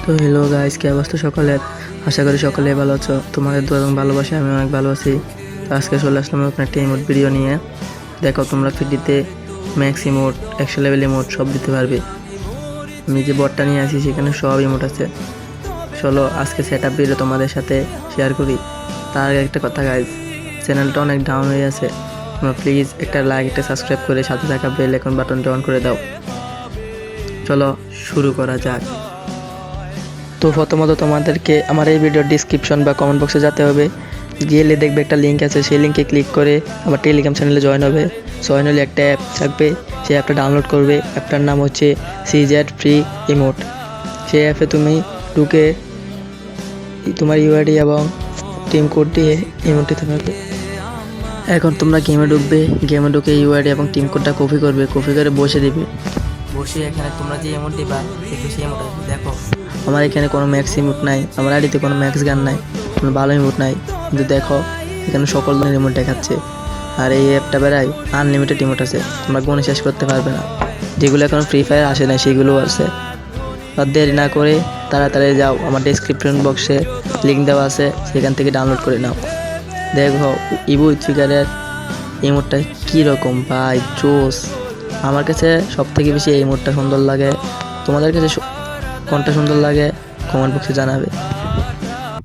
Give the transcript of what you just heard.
তো hello guys, কি অবস্থা সকলের? আশা করি সকলে ভালো আছো। তোমাদের দোয়া এবং ভালোবাসা আমি অনেক ভালো আছি। তো আজকে চলে আসলাম নতুন একটা ইমোট ভিডিও নিয়ে। দেখো, তোমরা ফ্রিতে ম্যাক্স ইমোট, 100 লেভেল ইমোট সব দিতে পারবে। আমি যে বটটা নিয়ে আসি সেখানে সব ইমোট আছে। চলো আজকে সেটআপ ভিডিও তোমাদের সাথে শেয়ার করি। তার আগে একটা কথা গাইস, চ্যানেলটা অনেক ডাউন হয়ে আছে। তোমরা প্লিজ একটা লাইক, একটা সাবস্ক্রাইব করে সাথে থাকা বেল আইকন বাটনটা অন করে দাও। চলো শুরু করা যাক। তো প্রথমত তোমাদেরকে আমার এই ভিডিওর ডিসক্রিপশন বা কমেন্ট বক্সে যেতে হবে। গেলে দেখবে একটা লিঙ্ক আছে, সেই লিঙ্কে ক্লিক করে আমার টেলিগ্রাম চ্যানেলে জয়েন হবে। জয়েন হলে একটা অ্যাপ থাকবে, সেই অ্যাপটা ডাউনলোড করবে। অ্যাপটার নাম হচ্ছে সিজেড ফ্রি ইমোট। সেই অ্যাপে তুমি ঢুকে তোমার ইউআইডি এবং টিম কোড দিয়ে ইমোট দিতে পারবে। এখন তোমরা গেমে ঢুকবে, গেমে ঢুকে ইউআইডি এবং টিম কোডটা কপি করবে, কপি করে বসে দিবে। বসে এখানে তোমরা যে ইমোট দিবা দেখবে সেই ইমোট আসবে। দেখো আমার এখানে কোনো ম্যাক্স ইমোট নাই, আমার আইডিতে কোনো ম্যাক্স গান নাই, কোনো ভালো ইমোট নাই। কিন্তু দেখো এখানে সকল ধরনের ইমোট দেখাচ্ছে। আর এই অ্যাপটা বেড়ায় আনলিমিটেড ইমোট আছে, তোমরা গুণে শেষ করতে পারবে না। যেগুলো এখন ফ্রি ফায়ার আসে না সেগুলোও আছে। আর দেরি না করে তাড়াতাড়ি যাও, আমার ডেসক্রিপশন বক্সে লিঙ্ক দেওয়া আছে, সেখান থেকে ডাউনলোড করে নাও। দেখো ইবু ফিগারের ইমোটটা কীরকম ভাই, জোস। আমার কাছে সব থেকে বেশি এই ইমোটটা সুন্দর লাগে। তোমাদের কাছে কোনটা সুন্দর লাগে কমেন্ট বক্সে জানাবে।